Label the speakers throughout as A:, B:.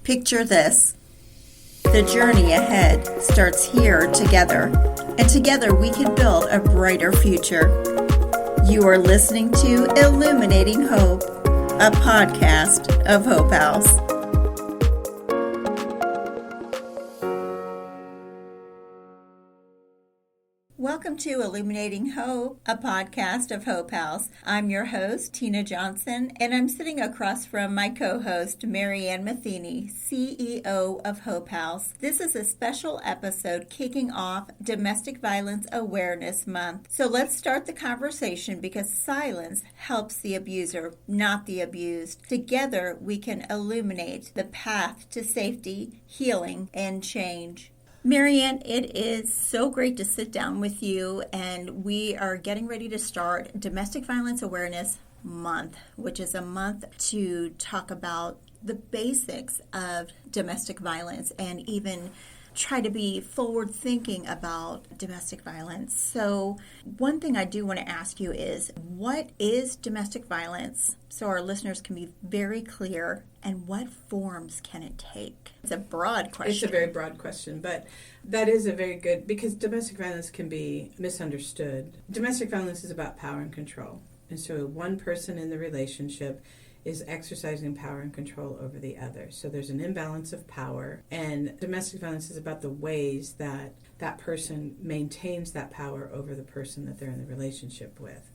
A: Picture this. The journey ahead starts here together, and together we can build a brighter future. You are listening to Illuminating Hope, a podcast of Hope House. Welcome to Illuminating Hope, a podcast of Hope House. I'm your host, Tina Johnson, and I'm sitting across from my co-host, MaryAnne Metheny, CEO of Hope House. This is a special episode kicking off Domestic Violence Awareness Month. So let's start the conversation because silence helps the abuser, not the abused. Together, we can illuminate the path to safety, healing, and change. MaryAnne, it is so great to sit down with you, and we are getting ready to start Domestic Violence Awareness Month, which is a month to talk about the basics of domestic violence and even try to be forward-thinking about domestic violence. So one thing I do want to ask you is, what is domestic violence? So our listeners can be very clear, and what forms can it take? It's a broad question.
B: It's a very broad question, but that is a very good, because domestic violence can be misunderstood. Domestic violence is about power and control. And so one person in the relationship is exercising power and control over the other. So there's an imbalance of power, and domestic violence is about the ways that that person maintains that power over the person that they're in the relationship with.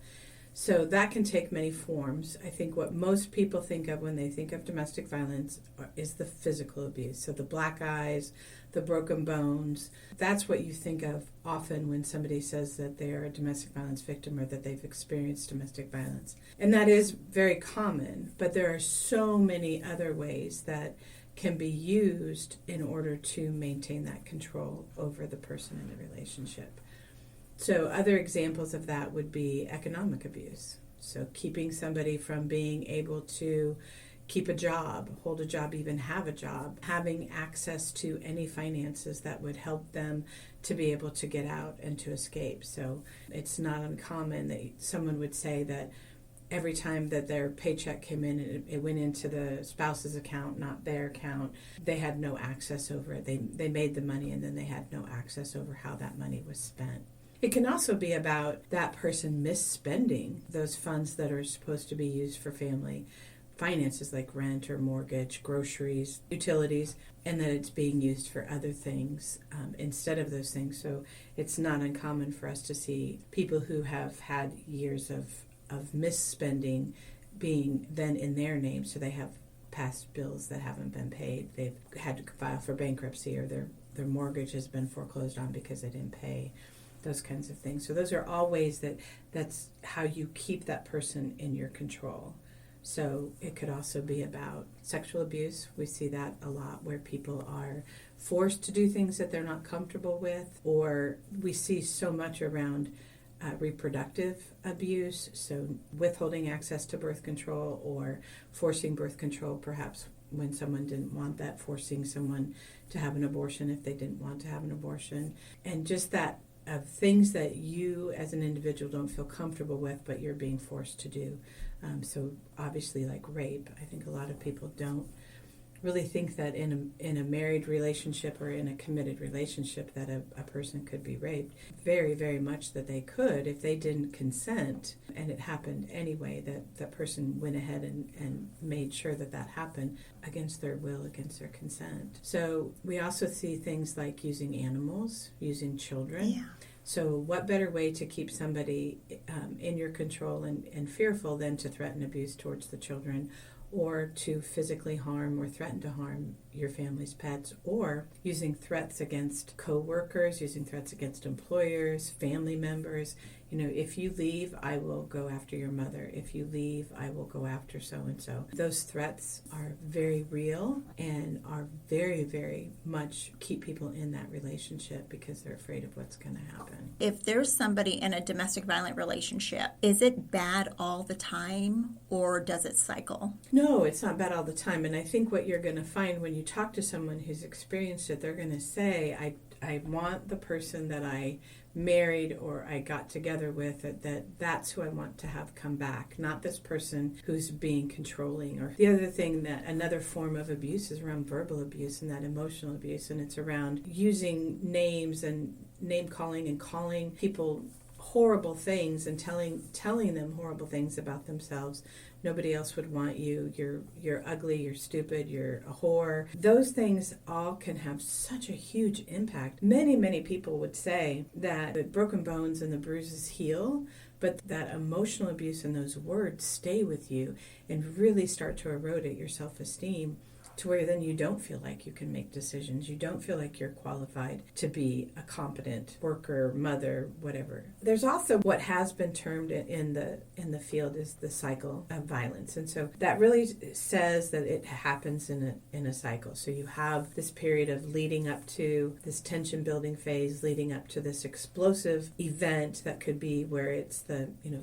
B: So that can take many forms. I think what most people think of when they think of domestic violence is the physical abuse. So the black eyes, the broken bones, that's what you think of often when somebody says that they're a domestic violence victim or that they've experienced domestic violence. And that is very common, but there are so many other ways that can be used in order to maintain that control over the person in the relationship. So other examples of that would be economic abuse. So keeping somebody from being able to keep a job, hold a job, even have a job, having access to any finances that would help them to be able to get out and to escape. So it's not uncommon that someone would say that every time that their paycheck came in, it went into the spouse's account, not their account. They had no access over it. They made the money, and then they had no access over how that money was spent. It can also be about that person misspending those funds that are supposed to be used for family finances like rent or mortgage, groceries, utilities, and that it's being used for other things instead of those things. So it's not uncommon for us to see people who have had years of misspending being then in their name. So they have past bills that haven't been paid. They've had to file for bankruptcy, or their mortgage has been foreclosed on because they didn't pay. Those kinds of things. So those are all ways that's how you keep that person in your control. So it could also be about sexual abuse. We see that a lot, where people are forced to do things that they're not comfortable with, or we see so much around reproductive abuse, so withholding access to birth control or forcing birth control, perhaps when someone didn't want that, forcing someone to have an abortion if they didn't want to have an abortion, and just that of things that you as an individual don't feel comfortable with, but you're being forced to do. So obviously, like rape, I think a lot of people don't really think that in a married relationship or in a committed relationship that a person could be raped. Very, very much that they could if they didn't consent, and it happened anyway, that person went ahead and made sure that happened against their will, against their consent. So we also see things like using animals, using children.
A: Yeah.
B: So what better way to keep somebody in your control and fearful than to threaten abuse towards the children, or to physically harm or threaten to harm your family's pets, or using threats against co-workers, using threats against employers, family members. You know, if you leave, I will go after your mother. If you leave, I will go after so-and-so. Those threats are very real and are very, very much keep people in that relationship because they're afraid of what's going to happen.
A: If there's somebody in a domestic violent relationship, is it bad all the time, or does it cycle?
B: No, it's not bad all the time. And I think what you're going to find when you talk to someone who's experienced it, they're going to say, I want the person that I married or I got together with, that's who I want to have come back, not this person who's being controlling. Or the other thing, that another form of abuse is around verbal abuse and that emotional abuse, and it's around using names and name calling and calling people horrible things and telling them horrible things about themselves. Nobody else would want you. You're ugly, you're stupid, you're a whore. Those things all can have such a huge impact. Many people would say that the broken bones and the bruises heal, but that emotional abuse and those words stay with you and really start to erode at your self-esteem, to where then you don't feel like you can make decisions. You don't feel like you're qualified to be a competent worker, mother, whatever. There's also what has been termed in the field is the cycle of violence. And so that really says that it happens in a cycle. So you have this period of leading up to this tension building phase, leading up to this explosive event that could be where it's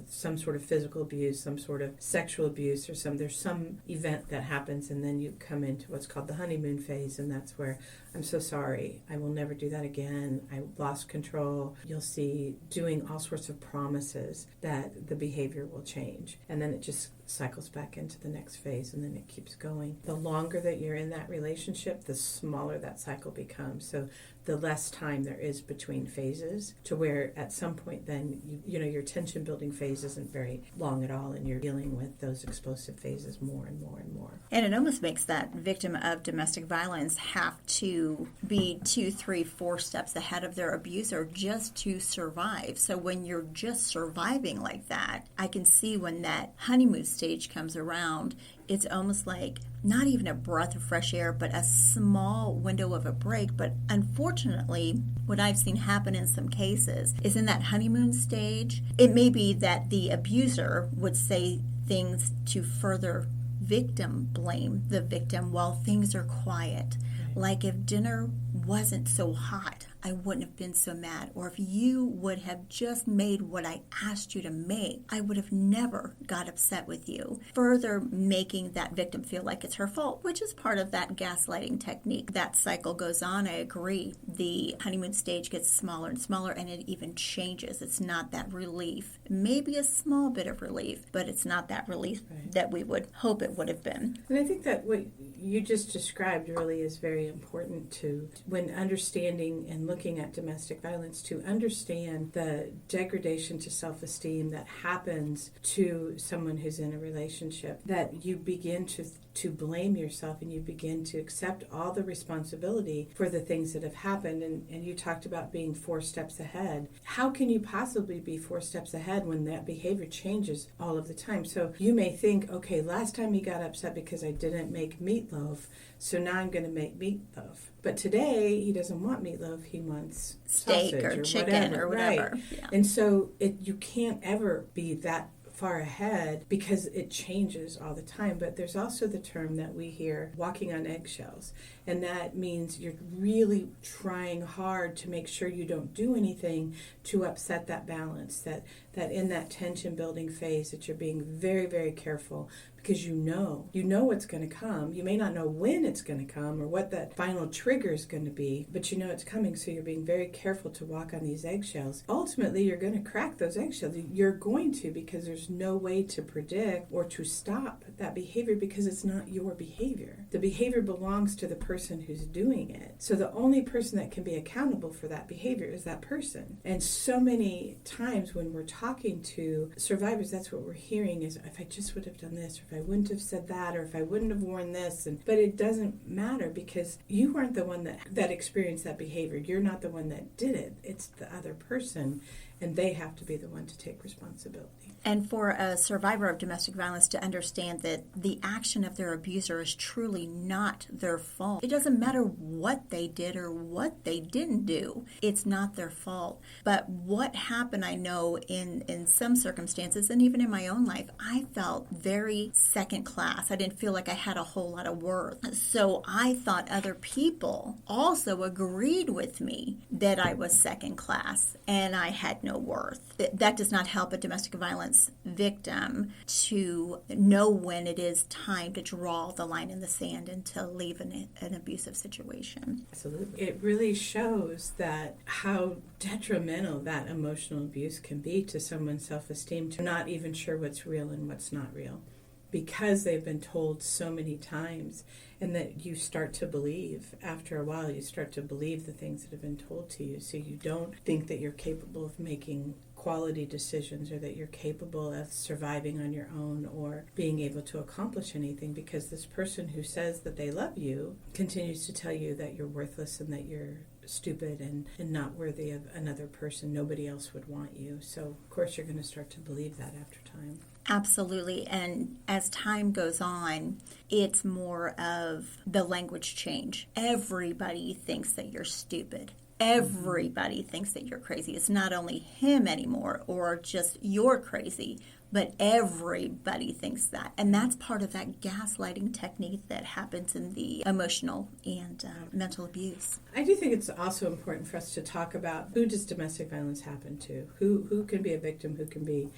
B: some sort of physical abuse, some sort of sexual abuse, or there's some event that happens, and then you come into what's called the honeymoon phase, and that's where I'm so sorry, I will never do that again, I lost control. You'll see doing all sorts of promises that the behavior will change, and then it just cycles back into the next phase, and then it keeps going. The longer that you're in that relationship, the smaller that cycle becomes. So the less time there is between phases, to where at some point then your tension building phase isn't very long at all, and you're dealing with those explosive phases more and more and more.
A: And it almost makes that victim of domestic violence have to be 2, 3, 4 steps ahead of their abuser just to survive. So when you're just surviving like that, I can see when that honeymoon stage comes around, it's almost like not even a breath of fresh air, but a small window of a break. But unfortunately, what I've seen happen in some cases is in that honeymoon stage, it may be that the abuser would say things to further victim blame the victim while things are quiet. Like, if dinner wasn't so hot, I wouldn't have been so mad. Or if you would have just made what I asked you to make, I would have never got upset with you. Further making that victim feel like it's her fault, which is part of that gaslighting technique. That cycle goes on, I agree. The honeymoon stage gets smaller and smaller, and it even changes. It's not that relief. Maybe a small bit of relief, but it's not that relief that we would hope it would have been.
B: And I think that what you just described really is very important to, when understanding and looking at domestic violence, to understand the degradation to self-esteem that happens to someone who's in a relationship, that you begin to blame yourself, and you begin to accept all the responsibility for the things that have happened. And you talked about being 4 steps ahead. How can you possibly be 4 steps ahead when that behavior changes all of the time? So you may think, okay, last time he got upset because I didn't make meatloaf, so now I'm going to make meatloaf. But today he doesn't want meatloaf, he wants
A: steak or chicken or whatever.
B: Right.
A: Yeah.
B: And so you can't ever be that far ahead because it changes all the time. But there's also the term that we hear, walking on eggshells. And that means you're really trying hard to make sure you don't do anything to upset that balance, that in that tension building phase, that you're being very, very careful, because you know what's going to come. You may not know when it's going to come or what that final trigger is going to be, but you know it's coming, so you're being very careful to walk on these eggshells. Ultimately, you're going to crack those eggshells. You're going to, because there's no way to predict or to stop that behavior, because it's not your behavior. The behavior belongs to the person who's doing it. So the only person that can be accountable for that behavior is that person. And so many times when we're talking to survivors, that's what we're hearing is, if I just would have done this, or if I wouldn't have said that, or if I wouldn't have worn this. But it doesn't matter, because you weren't the one that experienced that behavior. You're not the one that did it. It's the other person, and they have to be the one to take responsibility.
A: And for a survivor of domestic violence to understand that the action of their abuser is truly not their fault. It doesn't matter what they did or what they didn't do. It's not their fault. But what happened, I know, in some circumstances, and even in my own life, I felt very second class. I didn't feel like I had a whole lot of worth. So I thought other people also agreed with me that I was second class and I had no worth. That does not help a domestic violence victim to know when it is time to draw the line in the sand and to leave an abusive situation.
B: Absolutely. It really shows that how detrimental that emotional abuse can be to someone's self-esteem, to not even sure what's real and what's not real, because they've been told so many times, and that you start to believe, after a while, you start to believe the things that have been told to you, so you don't think that you're capable of making quality decisions or that you're capable of surviving on your own or being able to accomplish anything, because this person who says that they love you continues to tell you that you're worthless and that you're stupid and not worthy of another person. Nobody else would want you. So, of course, you're going to start to believe that after time.
A: Absolutely. And as time goes on, it's more of the language change. Everybody thinks that you're stupid. Everybody thinks that you're crazy. It's not only him anymore or just you're crazy, but everybody thinks that. And that's part of that gaslighting technique that happens in the emotional and mental abuse. I
B: do think it's also important for us to talk about who does domestic violence happen to? Who can be a victim? Who can be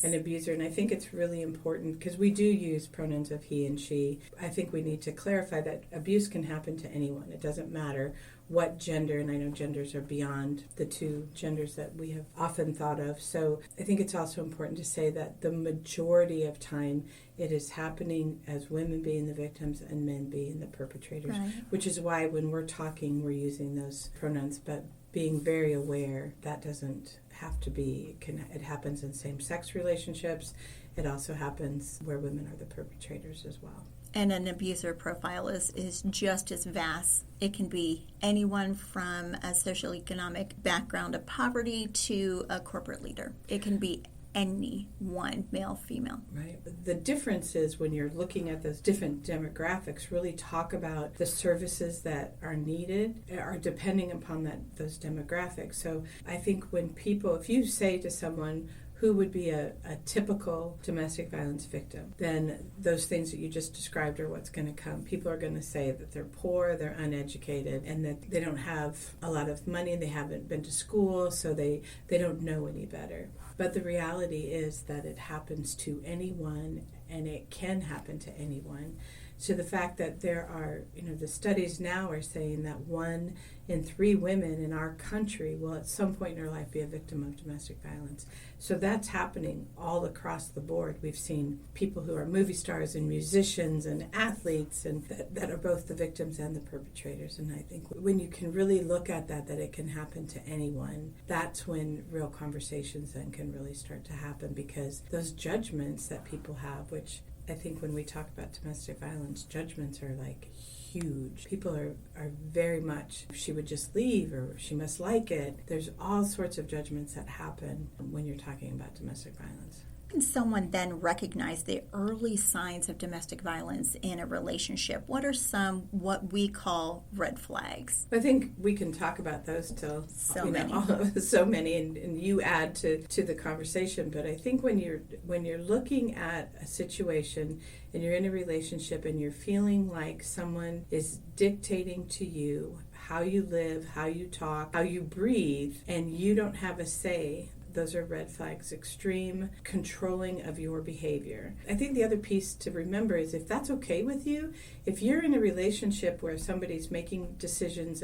B: an abuser? And I think it's really important because we do use pronouns of he and she. I think we need to clarify that abuse can happen to anyone. It doesn't matter what gender, and I know genders are beyond the two genders that we have often thought of. So I think it's also important to say that the majority of time it is happening as women being the victims and men being the perpetrators, which is why when we're talking, we're using those pronouns, but being very aware that doesn't have to be, it happens in same-sex relationships. It also happens where women are the perpetrators as well.
A: And an abuser profile is just as vast. It can be anyone from a socioeconomic background of poverty to a corporate leader. It can be anyone, male, female.
B: Right. The difference is when you're looking at those different demographics, really talk about the services that are needed are depending upon those demographics. So I think when people, if you say to someone, who would be a typical domestic violence victim, then those things that you just described are what's going to come. People are going to say that they're poor, they're uneducated, and that they don't have a lot of money, they haven't been to school, so they don't know any better. But the reality is that it happens to anyone, and it can happen to anyone. So the fact that there are, the studies now are saying that 1 in 3 women in our country will at some point in her life be a victim of domestic violence. So that's happening all across the board. We've seen people who are movie stars and musicians and athletes and that are both the victims and the perpetrators. And I think when you can really look at that it can happen to anyone, that's when real conversations then can really start to happen, because those judgments that people have, which I think when we talk about domestic violence, judgments are like huge. People are very much, she would just leave or she must like it. There's all sorts of judgments that happen when you're talking about domestic violence.
A: Can someone then recognize the early signs of domestic violence in a relationship? What are some what we call red flags?
B: I think we can talk about those till so many, and you add to the conversation. But I think when you're looking at a situation and you're in a relationship and you're feeling like someone is dictating to you how you live, how you talk, how you breathe, and you don't have a say, those are red flags. Extreme controlling of your behavior. I think the other piece to remember is if that's okay with you, if you're in a relationship where somebody's making decisions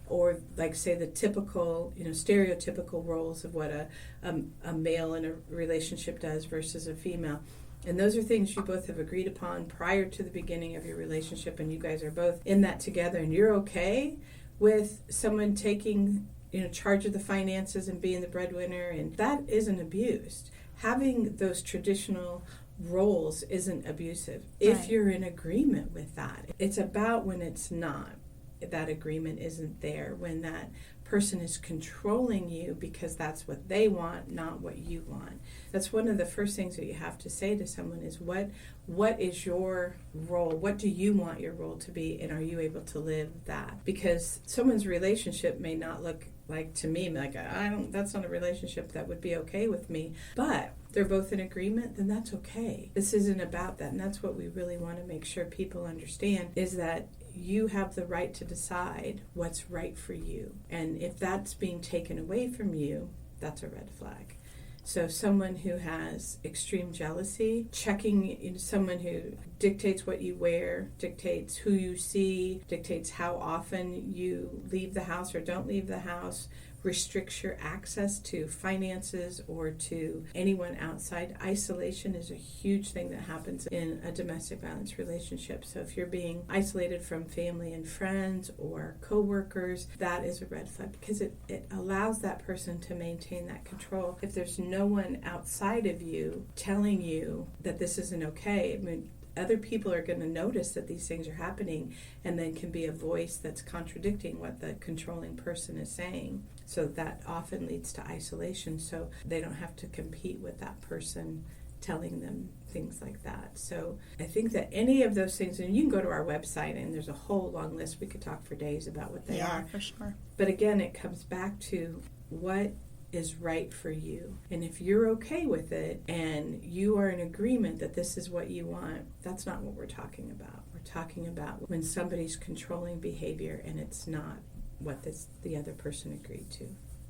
B: or like say the typical, stereotypical roles of what a male in a relationship does versus a female, and those are things you both have agreed upon prior to the beginning of your relationship, and you guys are both in that together, and you're okay with someone taking charge of the finances and being the breadwinner, and that isn't abused. Having those traditional roles isn't abusive if you're in agreement with that. It's about when it's not, that agreement isn't there, when that person is controlling you because that's what they want, not what you want. That's one of the first things that you have to say to someone is what is your role? What do you want your role to be, and are you able to live that? Because someone's relationship may not look like, to me, like that's not a relationship that would be okay with me. But they're both in agreement, then that's okay. This isn't about that. And that's what we really want to make sure people understand, is that you have the right to decide what's right for you. And if that's being taken away from you, that's a red flag. So someone who has extreme jealousy, checking in, someone who dictates what you wear, dictates who you see, dictates how often you leave the house or don't leave the house, restricts your access to finances or to anyone outside. Isolation is a huge thing that happens in a domestic violence relationship. So if you're being isolated from family and friends or coworkers, that is a red flag, because it allows that person to maintain that control. If there's no one outside of you telling you that this isn't okay, I mean, other people are going to notice that these things are happening, and then can be a voice that's contradicting what the controlling person is saying. So that often leads to isolation, so they don't have to compete with that person telling them things like that. So I think that any of those things, and you can go to our website and there's a whole long list. We could talk for days about what they are.
A: Yeah, for sure.
B: But again, it comes back to what is right for you. And if you're okay with it and you are in agreement that this is what you want, that's not what we're talking about. We're talking about when somebody's controlling behavior and it's not what the other person agreed to.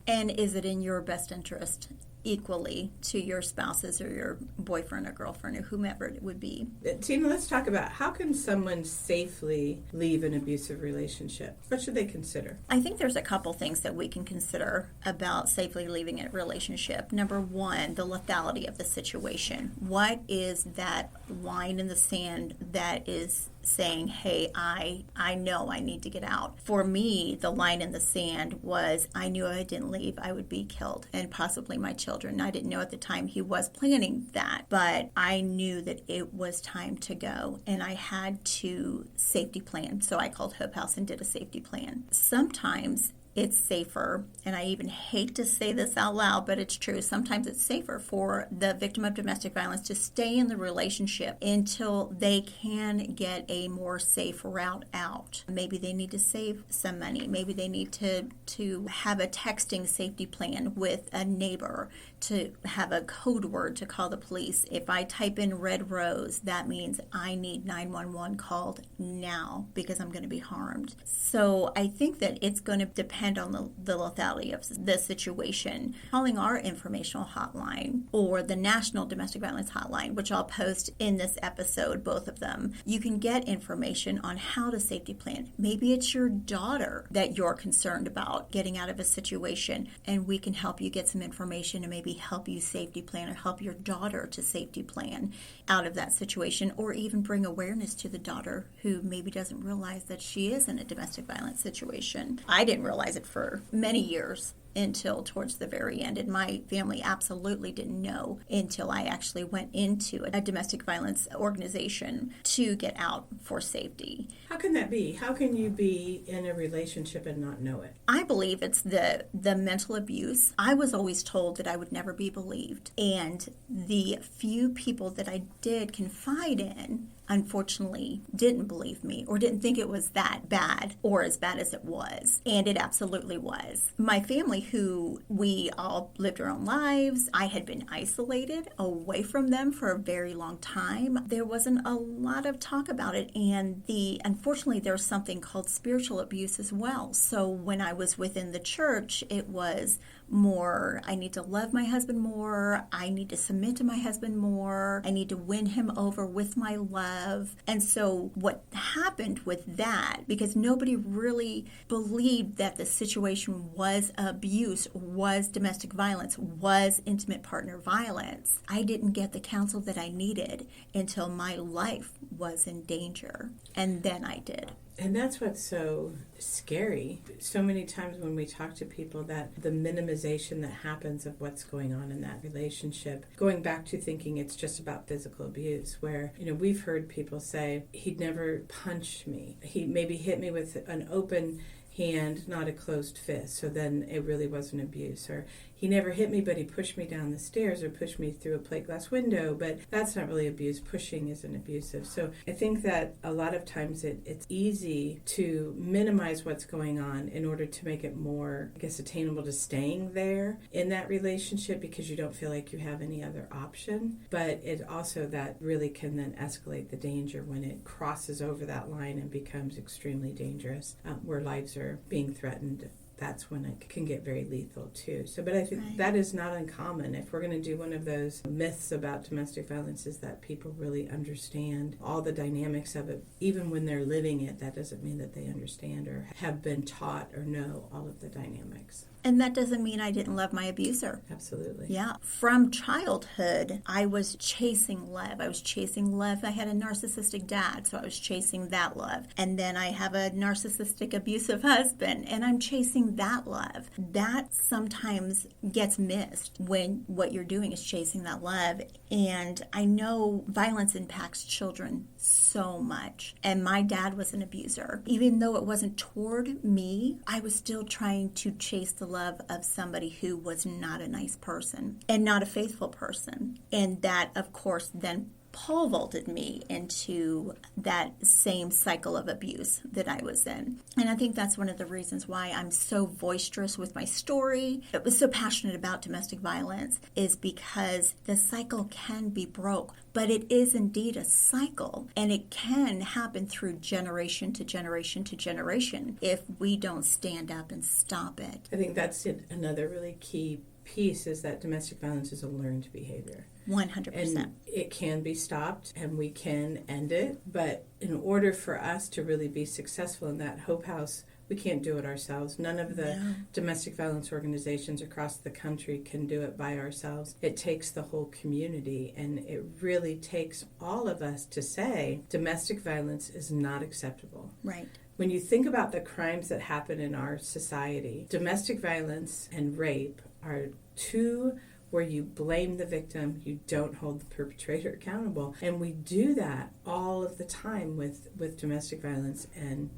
A: And is it in your best interest equally to your spouses or your boyfriend or girlfriend or whomever it would be?
B: Tina, let's talk about how can someone safely leave an abusive relationship? What should they consider?
A: I think there's a couple things that we can consider about safely leaving a relationship. Number one, the lethality of the situation. What is that line in the sand that is saying, hey, I know I need to get out? For me, the line in the sand was, I knew if I didn't leave, I would be killed, and possibly my children. I didn't know at the time he was planning that, but I knew that it was time to go, and I had to safety plan. So I called Hope House and did a safety plan. Sometimes it's safer, and I even hate to say this out loud, but it's true. Sometimes it's safer for the victim of domestic violence to stay in the relationship until they can get a more safe route out. Maybe they need to save some money. Maybe they need to have a texting safety plan with a neighbor, to have a code word to call the police. If I type in red rose, that means I need 911 called now because I'm going to be harmed. So I think that it's going to depend on the lethality of the situation. Calling our informational hotline or the National Domestic Violence Hotline, which I'll post in this episode, both of them, you can get information on how to safety plan. Maybe it's your daughter that you're concerned about getting out of a situation, and we can help you get some information and maybe help you safety plan or help your daughter to safety plan out of that situation, or even bring awareness to the daughter who maybe doesn't realize that she is in a domestic violence situation. I didn't realize it for many years until towards the very end, and my family absolutely didn't know until I actually went into a domestic violence organization to get out for safety.
B: How can that be? How can you be in a relationship and not know it?
A: I believe it's the mental abuse. I was always told that I would never be believed, and the few people that I did confide in unfortunately didn't believe me or didn't think it was that bad or as bad as it was. And it absolutely was. My family, who we all lived our own lives, I had been isolated away from them for a very long time. There wasn't a lot of talk about it. And unfortunately, there's something called spiritual abuse as well. So when I was within the church, it was more, I need to love my husband more, I need to submit to my husband more, I need to win him over with my love. And so what happened with that, because nobody really believed that the situation was abuse, was domestic violence, was intimate partner violence, I didn't get the counsel that I needed until my life was in danger. And then I did.
B: And that's what's so scary. So many times when we talk to people, that the minimization that happens of what's going on in that relationship, going back to thinking it's just about physical abuse, where, we've heard people say, he'd never punched me. He maybe hit me with an open hand, not a closed fist. So then it really wasn't abuse. Or he never hit me, but he pushed me down the stairs or pushed me through a plate glass window, but that's not really abuse. Pushing isn't abusive. So I think that a lot of times it's easy to minimize what's going on in order to make it more, I guess, attainable to staying there in that relationship because you don't feel like you have any other option. But it also that really can then escalate the danger when it crosses over that line and becomes extremely dangerous, where lives are being threatened. That's when it can get very lethal too. So, but I think that is not uncommon. If we're going to do one of those myths about domestic violence, is that people really understand all the dynamics of it. Even when they're living it, that doesn't mean that they understand or have been taught or know all of the dynamics.
A: And that doesn't mean I didn't love my abuser.
B: Absolutely.
A: Yeah. From childhood, I was chasing love. I had a narcissistic dad, so I was chasing that love. And then I have a narcissistic abusive husband, and I'm chasing that love. That sometimes gets missed when what you're doing is chasing that love. And I know violence impacts children so much. And my dad was an abuser. Even though it wasn't toward me, I was still trying to chase the love of somebody who was not a nice person and not a faithful person. And that, of course, then pole vaulted me into that same cycle of abuse that I was in. And I think that's one of the reasons why I'm so boisterous with my story. I was so passionate about domestic violence is because the cycle can be broke, but it is indeed a cycle, and it can happen through generation to generation to generation if we don't stand up and stop it.
B: I think that's another really key piece is that domestic violence is a learned behavior.
A: 100%.
B: And it can be stopped and we can end it. But in order for us to really be successful in that Hope House, we can't do it ourselves. None of the domestic violence organizations across the country can do it by ourselves. It takes the whole community, and it really takes all of us to say domestic violence is not acceptable.
A: Right.
B: When you think about the crimes that happen in our society, domestic violence and rape are two where you blame the victim, you don't hold the perpetrator accountable. And we do that all of the time with domestic violence and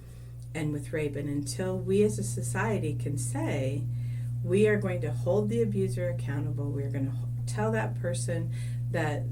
B: with rape. And until we as a society can say, we are going to hold the abuser accountable, we're going to tell that person that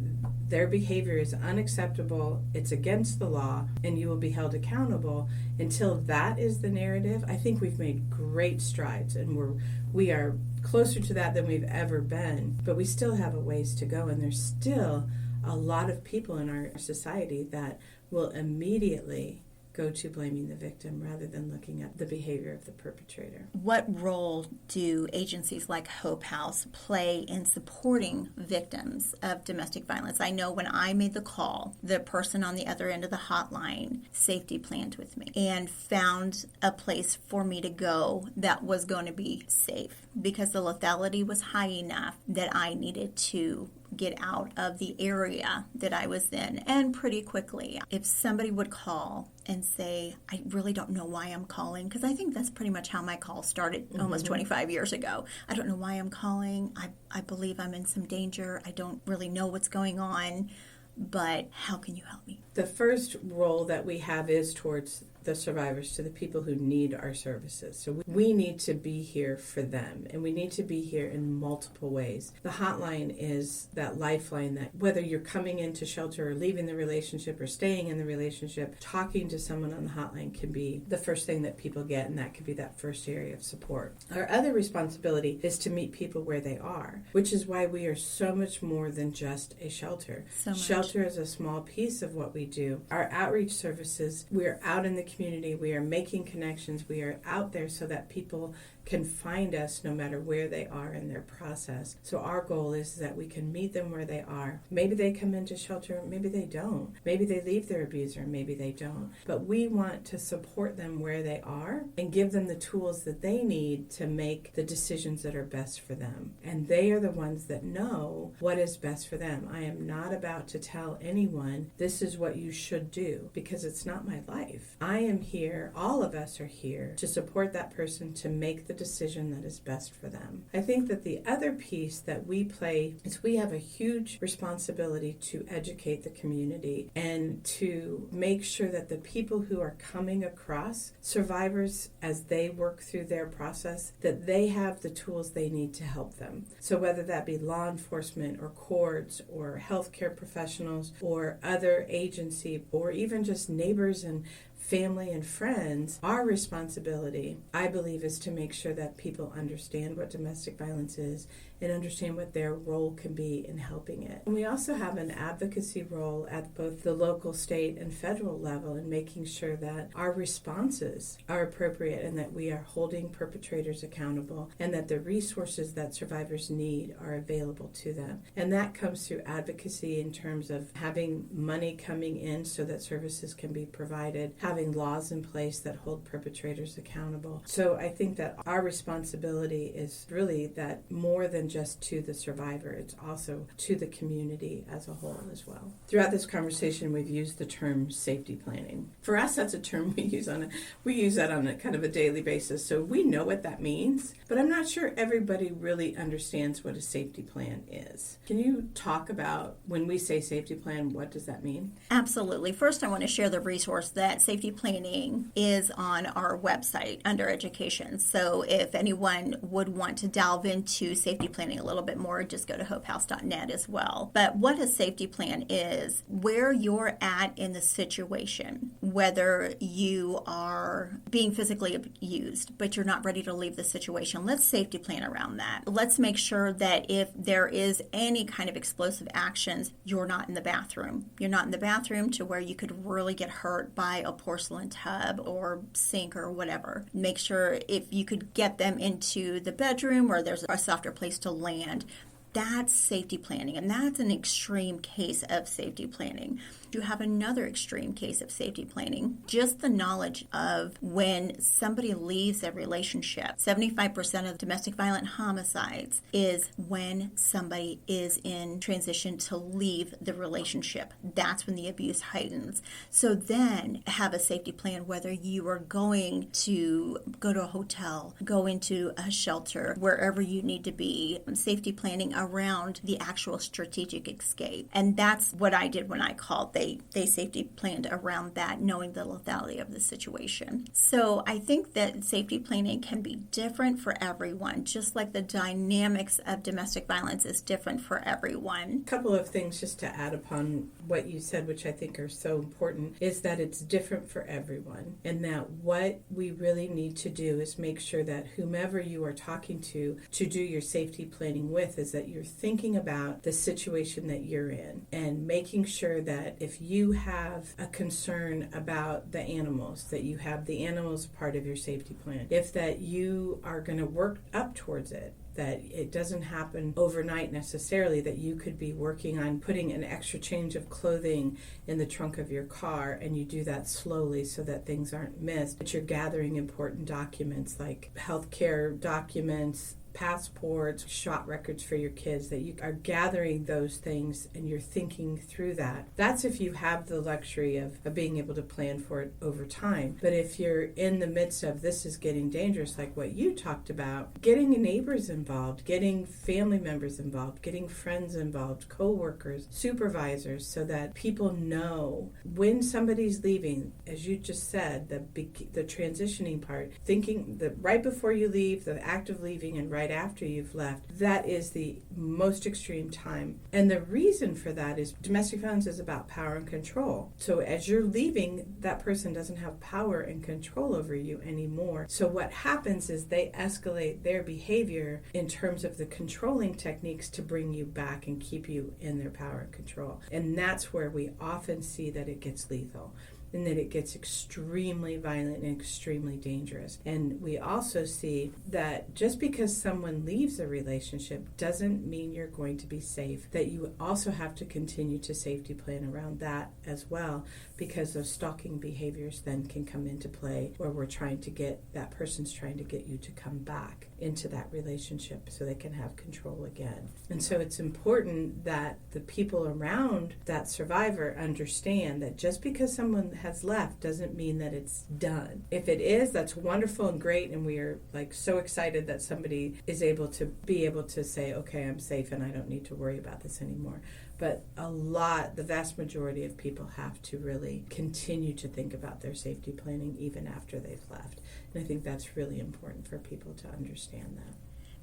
B: their behavior is unacceptable, it's against the law, and you will be held accountable. Until that is the narrative, I think we've made great strides, and we are closer to that than we've ever been. But we still have a ways to go, and there's still a lot of people in our society that will immediately go to blaming the victim rather than looking at the behavior of the perpetrator.
A: What role do agencies like Hope House play in supporting victims of domestic violence? I know when I made the call, the person on the other end of the hotline safety planned with me and found a place for me to go that was going to be safe because the lethality was high enough that I needed to get out of the area that I was in, and pretty quickly. If somebody would call and say, I really don't know why I'm calling, because I think that's pretty much how my call started almost 25 years ago. I don't know why I'm calling. I believe I'm in some danger. I don't really know what's going on, but how can you help me?
B: The first role that we have is towards the survivors, to the people who need our services. So we need to be here for them, and we need to be here in multiple ways. The hotline is that lifeline that whether you're coming into shelter or leaving the relationship or staying in the relationship, talking to someone on the hotline can be the first thing that people get, and that could be that first area of support. Our other responsibility is to meet people where they are, which is why we are so much more than just a shelter. Shelter is a small piece of what we do. Our outreach services, we're out in the community, we are making connections, we are out there so that people can find us no matter where they are in their process. So our goal is that we can meet them where they are. Maybe they come into shelter, maybe they don't. Maybe they leave their abuser, maybe they don't. But we want to support them where they are and give them the tools that they need to make the decisions that are best for them. And they are the ones that know what is best for them. I am not about to tell anyone this is what you should do, because it's not my life. I am here, all of us are here to support that person to make the decision that is best for them. I think that the other piece that we play is we have a huge responsibility to educate the community and to make sure that the people who are coming across survivors as they work through their process, that they have the tools they need to help them. So whether that be law enforcement or courts or healthcare professionals or other agency or even just neighbors and family and friends, our responsibility, I believe, is to make sure that people understand what domestic violence is and understand what their role can be in helping it. And we also have an advocacy role at both the local, state, and federal level in making sure that our responses are appropriate and that we are holding perpetrators accountable and that the resources that survivors need are available to them. And that comes through advocacy in terms of having money coming in so that services can be provided, having laws in place that hold perpetrators accountable. So I think that our responsibility is really that more than just to the survivor, it's also to the community as a whole as well. Throughout this conversation, we've used the term safety planning. For us, that's a term we use that on a kind of a daily basis, so we know what that means, but I'm not sure everybody really understands what a safety plan is. Can you talk about, when we say safety plan, what does that mean?
A: Absolutely. First, I want to share the resource that safety planning is on our website under education. So if anyone would want to delve into safety planning a little bit more, just go to hopehouse.net as well. But what a safety plan is, where you're at in the situation, whether you are being physically abused, but you're not ready to leave the situation, let's safety plan around that. Let's make sure that if there is any kind of explosive actions, you're not in the bathroom. You're not in the bathroom to where you could really get hurt by a porcelain tub or sink or whatever. Make sure if you could get them into the bedroom or there's a softer place to land. That's safety planning, and that's an extreme case of safety planning. You have another extreme case of safety planning, just the knowledge of when somebody leaves a relationship. 75% of domestic violent homicides is when somebody is in transition to leave the relationship. That's when the abuse heightens. So then have a safety plan, whether you are going to go to a hotel, go into a shelter, wherever you need to be. Safety planning around the actual strategic escape. And that's what I did when I called. They safety planned around that, knowing the lethality of the situation. So I think that safety planning can be different for everyone, just like the dynamics of domestic violence is different for everyone.
B: A couple of things just to add upon what you said, which I think are so important, is that it's different for everyone, and that what we really need to do is make sure that whomever you are talking to do your safety planning with, is that you're thinking about the situation that you're in and making sure that if you have a concern about the animals, that you have the animals part of your safety plan. If that you are going to work up towards it, that it doesn't happen overnight necessarily, that you could be working on putting an extra change of clothing in the trunk of your car, and you do that slowly so that things aren't missed. But you're gathering important documents like healthcare documents, passports, shot records for your kids, that you are gathering those things and you're thinking through that. That's if you have the luxury of being able to plan for it over time. But if you're in the midst of this is getting dangerous, like what you talked about, getting neighbors involved, getting family members involved, getting friends involved, co-workers, supervisors, so that people know when somebody's leaving, as you just said, the transitioning part, thinking that right before you leave, the act of leaving, and right after you've left, that is the most extreme time. And the reason for that is domestic violence is about power and control. So as you're leaving, that person doesn't have power and control over you anymore. So what happens is they escalate their behavior in terms of the controlling techniques to bring you back and keep you in their power and control. And that's where we often see that it gets lethal, and that it gets extremely violent and extremely dangerous. And we also see that just because someone leaves a relationship doesn't mean you're going to be safe, that you also have to continue to safety plan around that as well, because those stalking behaviors then can come into play, where that person's trying to get you to come back into that relationship so they can have control again. And so it's important that the people around that survivor understand that just because someone has left doesn't mean that it's done. If it is, that's wonderful and great, and we are so excited that somebody is able to say, okay, I'm safe and I don't need to worry about this anymore. But the vast majority of people have to really continue to think about their safety planning even after they've left. And I think that's really important for people to understand that.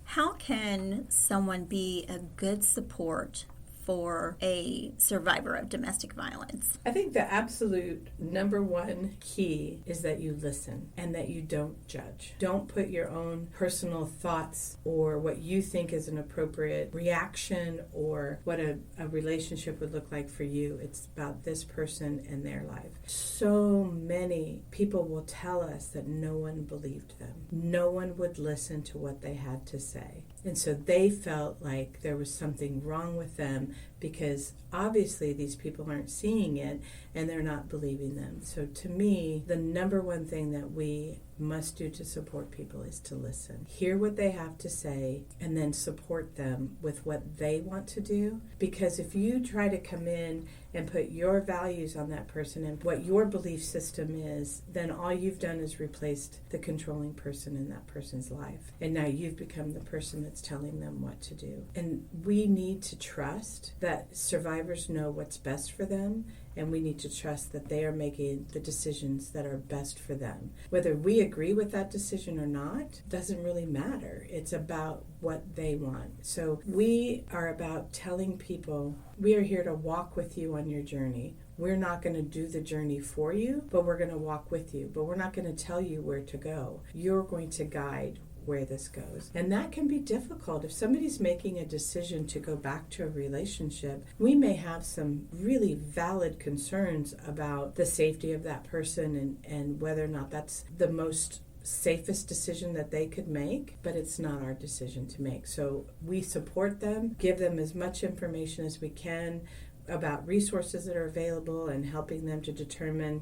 A: How can someone be a good support for a survivor of domestic violence?
B: I think the absolute number one key is that you listen and that you don't judge. Don't put your own personal thoughts or what you think is an appropriate reaction or what a relationship would look like for you. It's about this person and their life. So many people will tell us that no one believed them. No one would listen to what they had to say. And so they felt like there was something wrong with them because obviously these people aren't seeing it and they're not believing them. So to me, the number one thing that we must do to support people is to listen. Hear what they have to say and then support them with what they want to do. Because if you try to come in and put your values on that person and what your belief system is, then all you've done is replaced the controlling person in that person's life. And now you've become the person that's telling them what to do. And we need to trust that survivors know what's best for them, and we need to trust that they are making the decisions that are best for them. Whether we agree with that decision or not doesn't really matter. It's about what they want. So we are about telling people, we are here to walk with you on your journey. We're not going to do the journey for you, but we're going to walk with you. But we're not going to tell you where to go. You're going to guide where this goes. And that can be difficult. If somebody's making a decision to go back to a relationship, we may have some really valid concerns about the safety of that person and whether or not that's the most safest decision that they could make, but it's not our decision to make. So we support them, give them as much information as we can about resources that are available and helping them to determine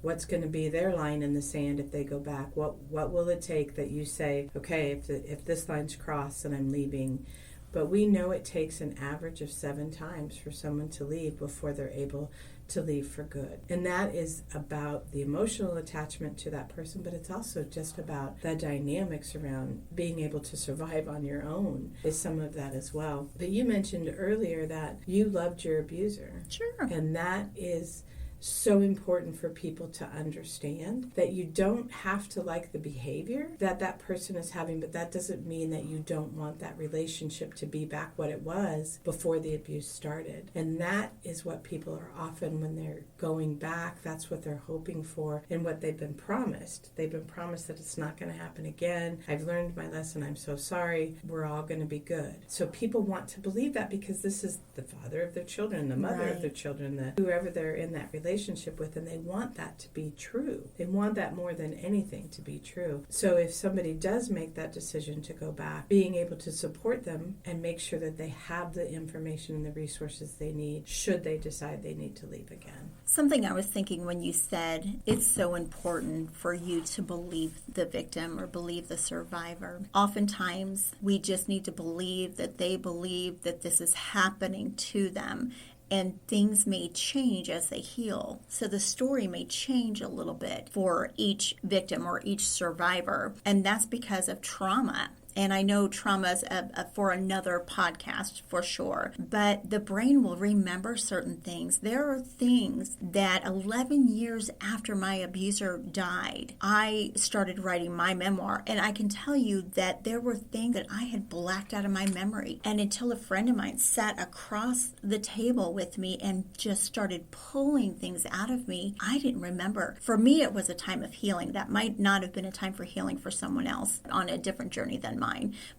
B: what's going to be their line in the sand if they go back. What will it take that you say, okay, if this line's crossed and I'm leaving? But we know it takes an average of 7 times for someone to leave before they're able to leave for good. And that is about the emotional attachment to that person, but it's also just about the dynamics around being able to survive on your own is some of that as well. But you mentioned earlier that you loved your abuser.
A: Sure.
B: And that is so important for people to understand that you don't have to like the behavior that that person is having, but that doesn't mean that you don't want that relationship to be back what it was before the abuse started. And that is what people are often, when they're going back, that's what they're hoping for and what they've been promised. They've been promised that it's not going to happen again. I've learned my lesson. I'm so sorry. We're all going to be good. So people want to believe that because this is the father of their children, the mother of their children, whoever they're in that relationship with, and they want that to be true. They want that more than anything to be true. So if somebody does make that decision to go back, being able to support them and make sure that they have the information and the resources they need should they decide they need to leave again.
A: Something I was thinking when you said it's so important for you to believe the victim or believe the survivor. Oftentimes we just need to believe that they believe that this is happening to them. And things may change as they heal. So the story may change a little bit for each victim or each survivor. And that's because of trauma. And I know trauma's for another podcast for sure. But the brain will remember certain things. There are things that 11 years after my abuser died, I started writing my memoir. And I can tell you that there were things that I had blacked out of my memory. And until a friend of mine sat across the table with me and just started pulling things out of me, I didn't remember. For me, it was a time of healing. That might not have been a time for healing for someone else on a different journey than mine.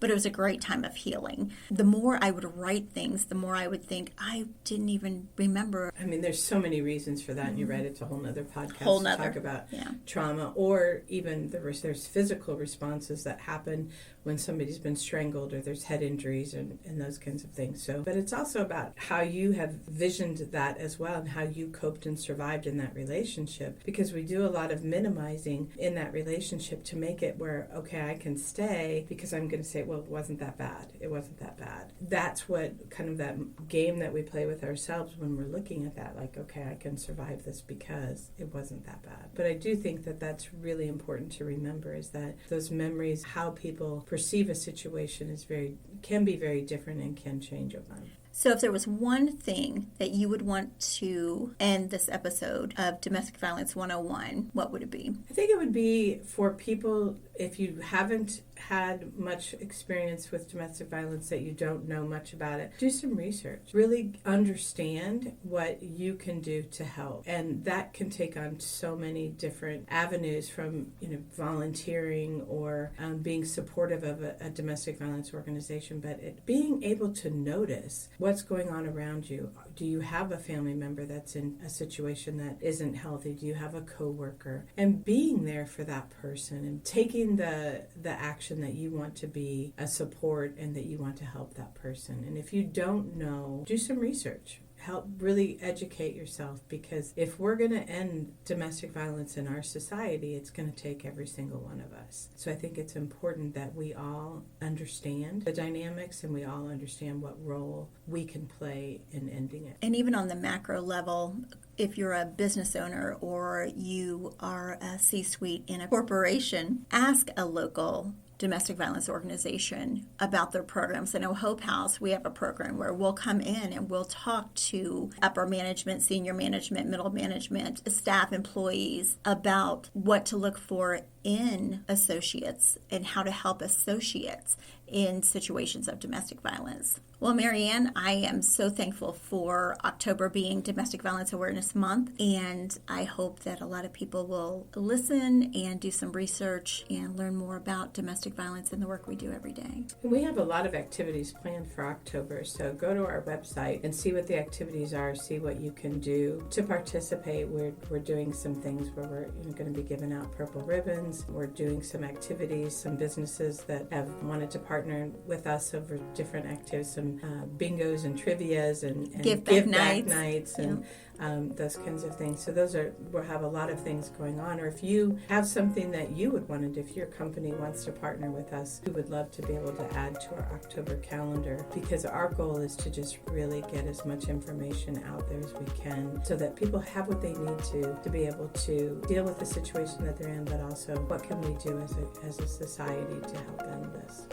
A: But it was a great time of healing. The more I would write things, the more I would think, I didn't even remember.
B: I mean, there's so many reasons for that, and you're right, it's a whole nother podcast to talk about trauma, or even there's physical responses that happen when somebody's been strangled or there's head injuries and those kinds of things. So, but it's also about how you have visioned that as well and how you coped and survived in that relationship, because we do a lot of minimizing in that relationship to make it where, okay, I can stay because I'm going to say, well, it wasn't that bad. It wasn't that bad. That's what kind of that game that we play with ourselves when we're looking at that, like, okay, I can survive this because it wasn't that bad. But I do think that that's really important to remember, is that those memories, how people perceive a situation can be very different and can change over time.
A: So if there was one thing that you would want to end this episode of Domestic Violence 101, what would it be?
B: I think it would be for people, if you haven't had much experience with domestic violence, that you don't know much about it, do some research. Really understand what you can do to help. And that can take on so many different avenues, from volunteering or being supportive of a domestic violence organization, but being able to notice what's going on around you. Do you have a family member that's in a situation that isn't healthy? Do you have a coworker? And being there for that person and taking the action that you want to be a support and that you want to help that person. And if you don't know, do some research. Help really educate yourself, because if we're going to end domestic violence in our society, it's going to take every single one of us. So I think it's important that we all understand the dynamics and we all understand what role we can play in ending it.
A: And even on the macro level, if you're a business owner or you are a C-suite in a corporation, ask a local domestic violence organization about their programs. I know Hope House, we have a program where we'll come in and we'll talk to upper management, senior management, middle management, staff, employees about what to look for in associates and how to help associates in situations of domestic violence. Well, MaryAnne, I am so thankful for October being Domestic Violence Awareness Month, and I hope that a lot of people will listen and do some research and learn more about domestic violence and the work we do every day.
B: And we have a lot of activities planned for October, so go to our website and see what the activities are, see what you can do to participate. We're doing some things where we're going to be giving out purple ribbons. We're doing some activities, some businesses that have wanted to partner with us over different activities, some bingos and trivias and
A: give back
B: nights and those kinds of things. So we'll have a lot of things going on. Or if you have something that you would want to do, if your company wants to partner with us, we would love to be able to add to our October calendar, because our goal is to just really get as much information out there as we can so that people have what they need to be able to deal with the situation that they're in, but also what can we do as a society to help end this.